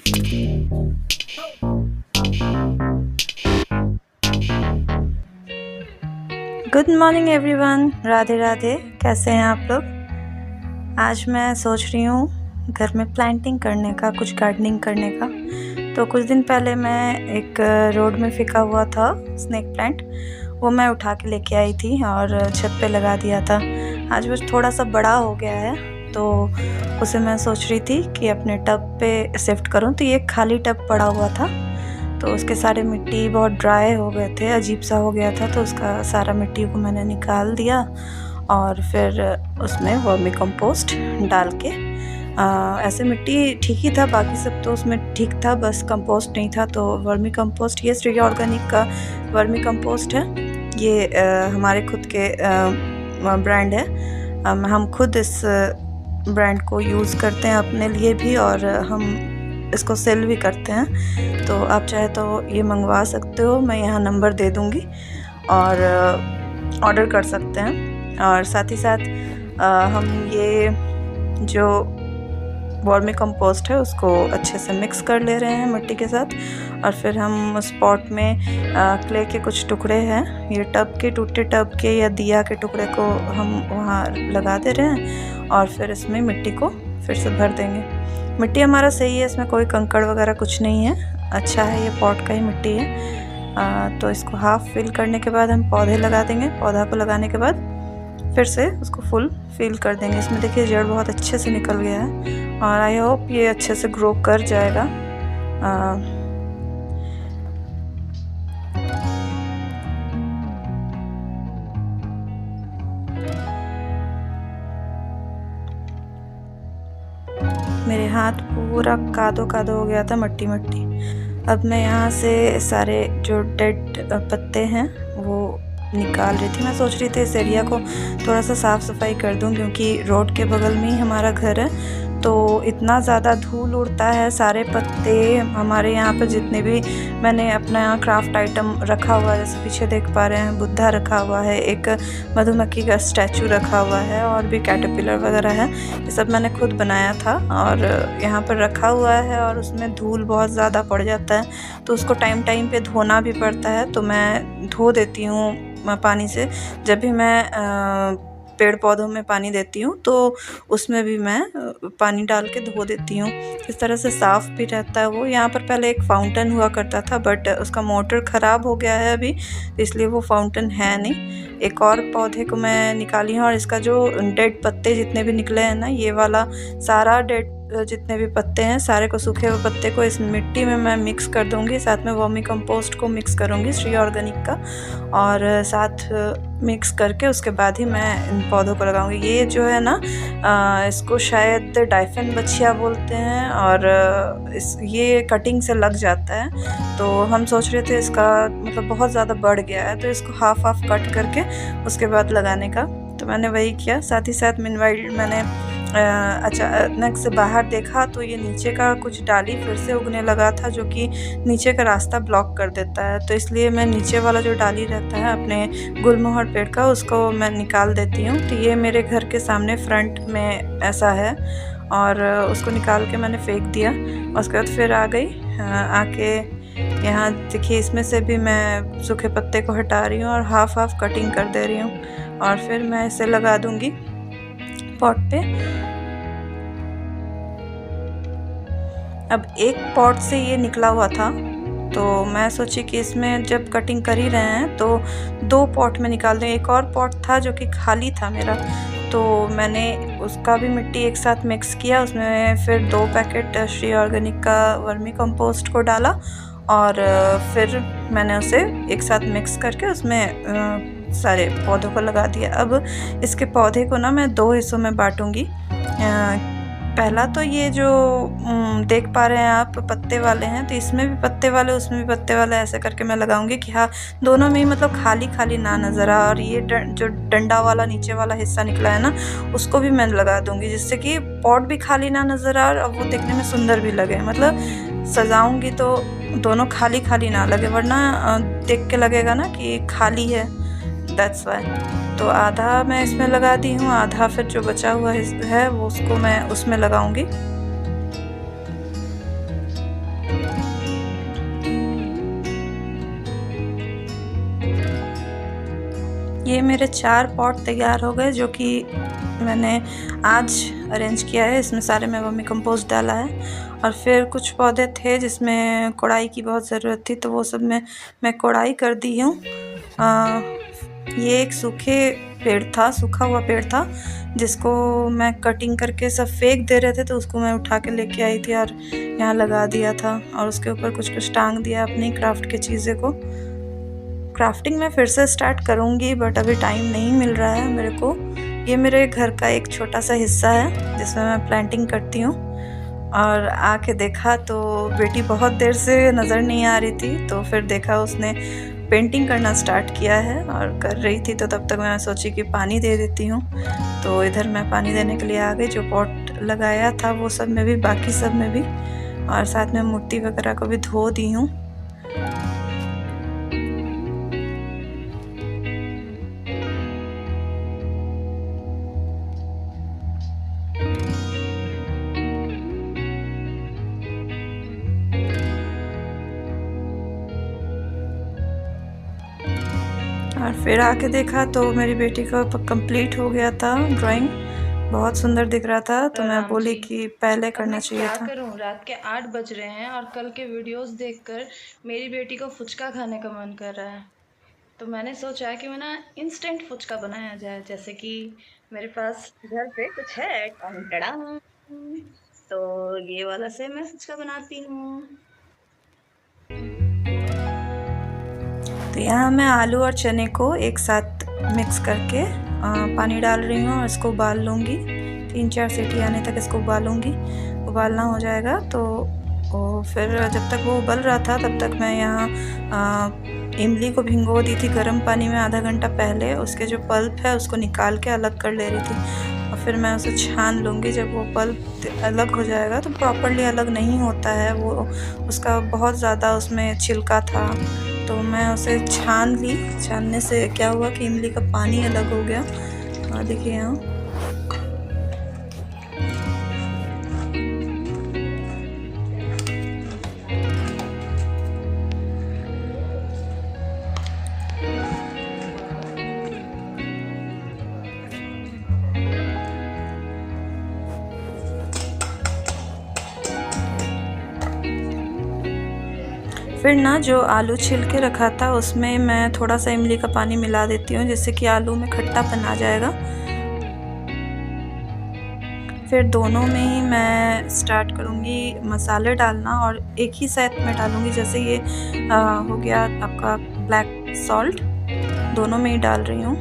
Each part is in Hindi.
Good morning everyone, Radhe Radhe. कैसे हैं आप लोग? आज मैं सोच रही हूँ घर में प्लांटिंग करने का, कुछ गार्डनिंग करने का। तो कुछ दिन पहले मैं एक रोड में फेंका हुआ था स्नेक प्लांट, वो मैं उठा के लेके आई थी और छत पे लगा दिया था। आज वो थोड़ा सा बड़ा हो गया है, तो उसे मैं सोच रही थी कि अपने टब पे शिफ्ट करूँ। तो ये खाली टब पड़ा हुआ था, तो उसके सारे मिट्टी बहुत ड्राई हो गए थे, अजीब सा हो गया था। तो उसका सारा मिट्टी को मैंने निकाल दिया और फिर उसमें वर्मी कंपोस्ट डाल के ऐसे मिट्टी ठीक ही था, बाकी सब तो उसमें ठीक था, बस कंपोस्ट नहीं था। तो वर्मी कंपोस्ट, ये श्री ऑर्गेनिक का वर्मी कंपोस्ट है। ये हमारे खुद के ब्रांड है। हम खुद इस ब्रांड को यूज़ करते हैं अपने लिए भी, और हम इसको सेल भी करते हैं। तो आप चाहे तो ये मंगवा सकते हो, मैं यहाँ नंबर दे दूँगी और ऑर्डर कर सकते हैं। और साथ ही साथ हम ये जो वर्मी कंपोस्ट है उसको अच्छे से मिक्स कर ले रहे हैं मिट्टी के साथ। और फिर हम उस पॉट में क्ले के कुछ टुकड़े हैं, ये टब के, टूटे टब के या दिया के टुकड़े को हम वहाँ लगा दे रहे हैं और फिर इसमें मिट्टी को फिर से भर देंगे। मिट्टी हमारा सही है, इसमें कोई कंकड़ वगैरह कुछ नहीं है, अच्छा है, ये पॉट का ही मिट्टी है। तो इसको हाफ फिल करने के बाद हम पौधे लगा देंगे। पौधा को लगाने के बाद फिर से उसको फुल फिल कर देंगे। इसमें देखिए जड़ बहुत अच्छे से निकल गया है और आई होप ये अच्छे से ग्रो कर जाएगा। मेरे हाथ पूरा कादो कादो हो गया था, मट्टी मट्टी। अब मैं यहाँ से सारे जो डेड पत्ते हैं वो निकाल रही थी। मैं सोच रही थी इस एरिया को थोड़ा सा साफ़ सफाई कर दूं, क्योंकि रोड के बगल में ही हमारा घर है। तो इतना ज़्यादा धूल उड़ता है, सारे पत्ते हमारे यहाँ पर जितने भी मैंने अपना यहाँ क्राफ्ट आइटम रखा हुआ है, जैसे पीछे देख पा रहे हैं बुद्धा रखा हुआ है, एक मधुमक्खी का स्टैचू रखा हुआ है और भी कैटरपिलर वगैरह है। ये सब मैंने खुद बनाया था और यहाँ पर रखा हुआ है और उसमें धूल बहुत ज़्यादा पड़ जाता है, तो उसको टाइम टाइम पे धोना भी पड़ता है। तो मैं धो देती हूँ पानी से। जब भी मैं पेड़ पौधों में पानी देती हूँ तो उसमें भी मैं पानी डाल के धो देती हूँ। इस तरह से साफ़ भी रहता है वो। यहाँ पर पहले एक फाउंटेन हुआ करता था, बट उसका मोटर ख़राब हो गया है अभी, इसलिए वो फाउंटेन है नहीं। एक और पौधे को मैं निकाली हूँ और इसका जो डेड पत्ते जितने भी निकले हैं ना, ये वाला सारा डेड जितने भी पत्ते हैं, सारे को, सूखे हुए पत्ते को इस मिट्टी में मैं मिक्स कर दूंगी। साथ में वर्मी कंपोस्ट को मिक्स करूंगी श्री ऑर्गेनिक का, और साथ मिक्स करके उसके बाद ही मैं इन पौधों को लगाऊंगी। ये जो है ना, इसको शायद डाइफेन बछिया बोलते हैं और ये कटिंग से लग जाता है। तो हम सोच रहे थे इसका मतलब बहुत ज़्यादा बढ़ गया है, तो इसको हाफ हाफ कट करके उसके बाद लगाने का। तो मैंने वही किया। साथ ही साथ मीनवाइल मैंने अचानक से बाहर देखा तो ये नीचे का कुछ डाली फिर से उगने लगा था, जो कि नीचे का रास्ता ब्लॉक कर देता है। तो इसलिए मैं नीचे वाला जो डाली रहता है अपने गुलमोहर पेड़ का, उसको मैं निकाल देती हूँ। तो ये मेरे घर के सामने फ्रंट में ऐसा है और उसको निकाल के मैंने फेंक दिया। उसके बाद फिर आ गई, आके यहाँ देखिए इसमें से भी मैं सूखे पत्ते को हटा रही हूँ और हाफ हाफ कटिंग कर दे रही हूँ और फिर मैं इसे लगा दूँगी पॉट पे। अब एक पॉट से ये निकला हुआ था, तो मैं सोची कि इसमें जब कटिंग कर ही रहे हैं तो 2 पॉट में निकाल दें। एक और पॉट था जो कि खाली था मेरा, तो मैंने उसका भी मिट्टी एक साथ मिक्स किया। उसमें फिर 2 पैकेट श्री ऑर्गेनिक का वर्मी कंपोस्ट को डाला और फिर मैंने उसे एक साथ मिक्स करके उसमें सारे पौधों को लगा दिया। अब इसके पौधे को ना मैं 2 हिस्सों में बांटूंगी। पहला तो ये जो देख पा रहे हैं आप पत्ते वाले हैं, तो इसमें भी पत्ते वाले उसमें भी पत्ते वाले, ऐसे करके मैं लगाऊंगी कि हाँ दोनों में ही मतलब खाली खाली ना नज़र आ। और ये जो डंडा वाला नीचे वाला हिस्सा निकला है ना, उसको भी मैं लगा दूंगी, जिससे कि पॉट भी खाली ना नज़र आ और वो देखने में सुंदर भी लगे। मतलब सजाऊंगी तो दोनों खाली खाली ना लगे, वरना देख के लगेगा ना कि खाली है, दैट्स वाई। तो आधा मैं इसमें लगा दी हूँ, आधा फिर जो बचा हुआ है वो उसको मैं उसमें लगाऊंगी। ये मेरे 4 पॉट तैयार हो गए, जो कि मैंने आज अरेंज किया है। इसमें सारे में वर्मी कंपोस्ट डाला है। और फिर कुछ पौधे थे जिसमें कोड़ाई की बहुत ज़रूरत थी, तो वो सब में मैं कोड़ाई कर दी हूँ। ये एक सूखा हुआ पेड़ था जिसको मैं कटिंग करके सब फेंक दे रहे थे, तो उसको मैं उठा के लेके आई थी और यहाँ लगा दिया था। और उसके ऊपर कुछ टांग दिया अपनी क्राफ्ट की चीज़ें को। क्राफ्टिंग मैं फिर से स्टार्ट करूँगी, बट अभी टाइम नहीं मिल रहा है मेरे को। ये मेरे घर का एक छोटा सा हिस्सा है जिसमें मैं प्लांटिंग करती हूँ। और आके देखा तो बेटी बहुत देर से नज़र नहीं आ रही थी, तो फिर देखा उसने पेंटिंग करना स्टार्ट किया है और कर रही थी। तो तब तक मैं सोची कि पानी दे देती हूँ, तो इधर मैं पानी देने के लिए आ गई। जो पॉट लगाया था वो सब में भी, बाकी सब में भी, और साथ में मूर्ति वगैरह को भी धो दी हूँ। और फिर आके देखा तो मेरी बेटी का कंप्लीट हो गया था ड्राइंग, बहुत सुंदर दिख रहा था। तो मैं बोली कि पहले करना चाहिए था। क्या करूं, रात के 8 बज रहे हैं और कल के वीडियोस देखकर मेरी बेटी को फुचका खाने का मन कर रहा है। तो मैंने सोचा कि मैं ना इंस्टेंट फुचका बनाया जाए, जैसे कि मेरे पास घर पे कुछ है। तो ये वाला से मैं फुचका बनाती हूँ। तो यहाँ मैं आलू और चने को एक साथ मिक्स करके पानी डाल रही हूँ और इसको उबाल लूँगी। 3-4 सीटी आने तक इसको उबालूँगी। उबालना हो जाएगा तो फिर जब तक वो उबल रहा था तब तक मैं यहाँ इमली को भिगो दी थी गर्म पानी में आधा घंटा पहले। उसके जो पल्प है उसको निकाल के अलग कर ले रही थी, और फिर मैं उसे छान लूँगी। जब वो पल्प अलग हो जाएगा, तो प्रॉपरली अलग नहीं होता है वो, उसका बहुत ज़्यादा उसमें छिलका था, तो मैं उसे छान ली। छानने से क्या हुआ कि इमली का पानी अलग हो गया। और देखिए यहाँ फिर ना जो आलू छिल के रखा था उसमें मैं थोड़ा सा इमली का पानी मिला देती हूँ, जिससे कि आलू में खट्टापन आ जाएगा। फिर दोनों में ही मैं स्टार्ट करूँगी मसाले डालना, और एक ही साथ में डालूँगी। जैसे ये हो गया आपका ब्लैक सॉल्ट, दोनों में ही डाल रही हूँ।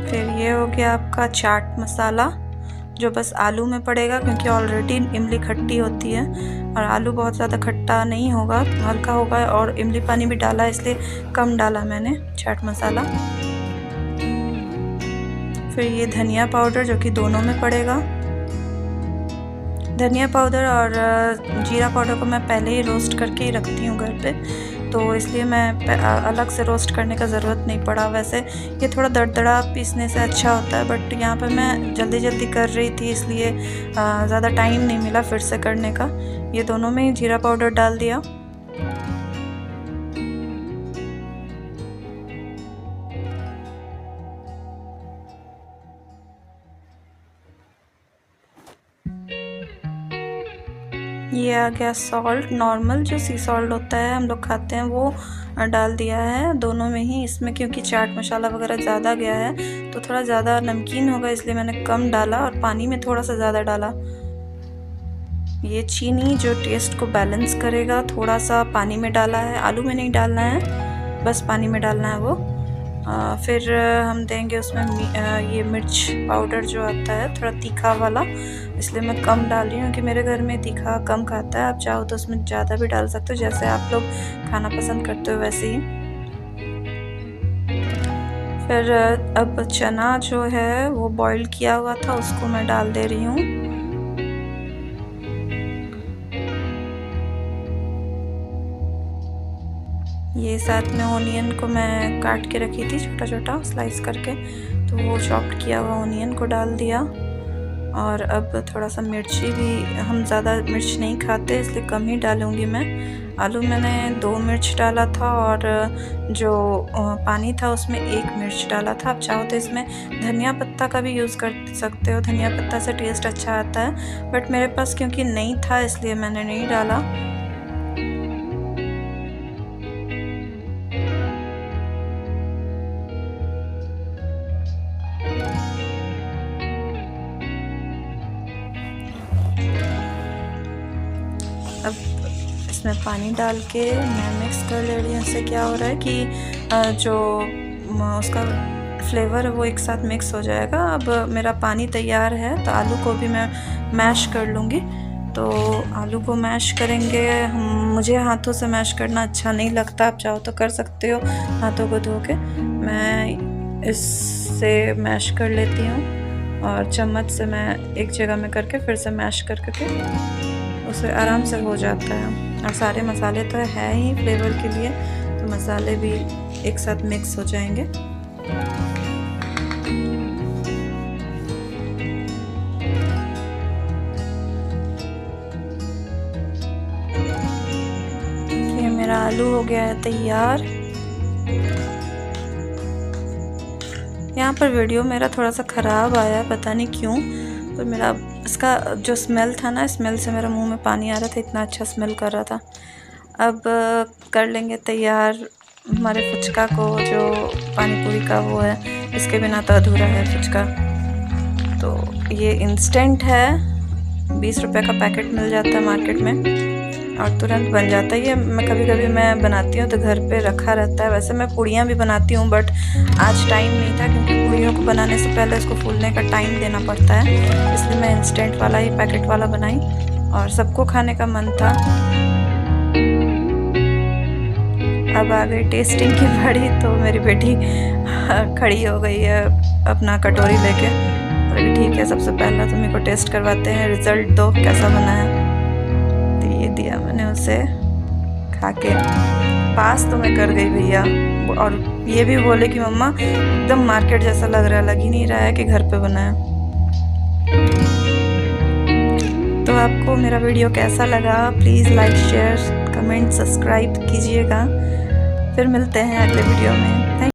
फिर ये हो गया आपका चाट मसाला, जो बस आलू में पड़ेगा, क्योंकि ऑलरेडी इमली खट्टी होती है और आलू बहुत ज़्यादा खट्टा नहीं होगा, हल्का होगा। और इमली पानी भी डाला इसलिए कम डाला मैंने चाट मसाला। फिर ये धनिया पाउडर, जो कि दोनों में पड़ेगा। धनिया पाउडर और जीरा पाउडर को मैं पहले ही रोस्ट करके ही रखती हूँ घर पे, तो इसलिए मैं अलग से रोस्ट करने का ज़रूरत नहीं पड़ा। वैसे ये थोड़ा दरदरा पीसने से अच्छा होता है, बट यहाँ पे मैं जल्दी जल्दी कर रही थी, इसलिए ज़्यादा टाइम नहीं मिला फिर से करने का। ये दोनों में ही जीरा पाउडर डाल दिया। ये आ गया सॉल्ट, नॉर्मल जो सी सॉल्ट होता है हम लोग खाते हैं, वो डाल दिया है दोनों में ही। इसमें क्योंकि चाट मसाला वगैरह ज़्यादा गया है तो थोड़ा ज़्यादा नमकीन होगा, इसलिए मैंने कम डाला और पानी में थोड़ा सा ज़्यादा डाला। ये चीनी जो टेस्ट को बैलेंस करेगा, थोड़ा सा पानी में डाला है, आलू में नहीं डालना है, बस पानी में डालना है वो। फिर हम देंगे उसमें ये मिर्च पाउडर जो आता है थोड़ा तीखा वाला, इसलिए मैं कम डाल रही हूँ कि मेरे घर में तीखा कम खाता है। आप चाहो तो उसमें ज़्यादा भी डाल सकते हो, जैसे आप लोग खाना पसंद करते हो वैसे ही। फिर अब चना जो है वो बॉईल किया हुआ था, उसको मैं डाल दे रही हूँ। ये साथ में ओनियन को मैं काट के रखी थी छोटा छोटा स्लाइस करके, तो वो चॉप्ड किया हुआ ओनियन को डाल दिया। और अब थोड़ा सा मिर्ची भी, हम ज़्यादा मिर्च नहीं खाते इसलिए कम ही डालूँगी मैं। आलू मैंने 2 मिर्च डाला था और जो पानी था उसमें 1 मिर्च डाला था। आप चाहो तो इसमें धनिया पत्ता का भी यूज़ कर सकते हो, धनिया पत्ता से टेस्ट अच्छा आता है, बट मेरे पास क्योंकि नहीं था इसलिए मैंने नहीं डाला। अब इसमें पानी डाल के मैं मिक्स कर ले रही हूँ। इससे क्या हो रहा है कि जो उसका फ्लेवर है वो एक साथ मिक्स हो जाएगा। अब मेरा पानी तैयार है तो आलू को भी मैं मैश कर लूँगी। तो आलू को मैश करेंगे मुझे हाथों से मैश करना अच्छा नहीं लगता, आप चाहो तो कर सकते हो हाथों को धो के। मैं इससे मैश कर लेती हूँ और चम्मच से मैं एक जगह में करके फिर से मैश करके उसे आराम से हो जाता है। और सारे मसाले तो है ही फ्लेवर के लिए, तो मसाले भी एक साथ मिक्स हो जाएंगे। ये मेरा आलू हो गया है तैयार। यहाँ पर वीडियो मेरा थोड़ा सा ख़राब आया, पता नहीं क्यों, तो मेरा इसका जो स्मेल था ना, स्मेल से मेरा मुंह में पानी आ रहा था, इतना अच्छा स्मेल कर रहा था। अब कर लेंगे तैयार हमारे फुचका को, जो पानी पूरी का वो है, इसके बिना तो अधूरा है फुचका। तो ये इंस्टेंट है, 20 रुपए का पैकेट मिल जाता है मार्केट में और तुरंत बन जाता है। ये मैं कभी मैं बनाती हूँ तो घर पे रखा रहता है। वैसे मैं पूड़ियाँ भी बनाती हूँ बट आज टाइम नहीं था, क्योंकि पूड़ियों को बनाने से पहले इसको फूलने का टाइम देना पड़ता है, इसलिए मैं इंस्टेंट वाला ही पैकेट वाला बनाई और सबको खाने का मन था। अब आ गई टेस्टिंग की बारी, तो मेरी बेटी खड़ी हो गई है अपना कटोरी लेके। और ठीक है, सबसे पहला तुम्हें को टेस्ट करवाते हैं, रिज़ल्ट दो कैसा बना है। ये दिया मैंने उसे, खा के पास तो मैं कर गई भैया, और ये भी बोले कि मम्मा एकदम मार्केट जैसा लग रहा है, लग ही नहीं रहा है कि घर पे बना है। तो आपको मेरा वीडियो कैसा लगा, please like share comment subscribe कीजिएगा। फिर मिलते हैं अगले वीडियो में।